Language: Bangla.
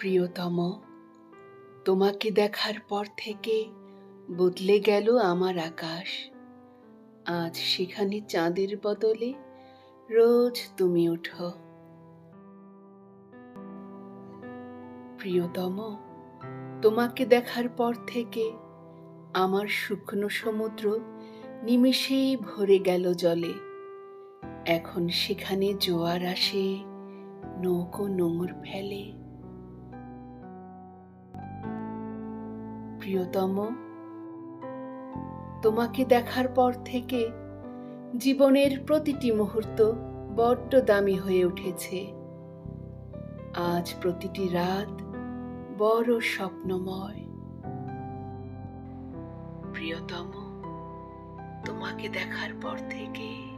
প্রিয়তম, তোমাকে দেখার পর থেকে বদলে গেল আমার আকাশ। আজ সেখানে চাঁদের বদলে রোজ তুমি ওঠো। প্রিয়তম, তোমাকে দেখার পর থেকে আমার শুকনো সমুদ্র নিমেষেই ভরে গেল জলে। এখন সেখানে জোয়ার আসে, নৌকো নোঙর ফেলে। প্রিয়তম, তোমাকে দেখার পর থেকে জীবনের প্রতিটি মুহূর্ত বড্ড দামি হয়ে উঠেছে। আজ প্রতিটি রাত বড় স্বপ্নময়। প্রিয়তম, তোমাকে দেখার পর থেকে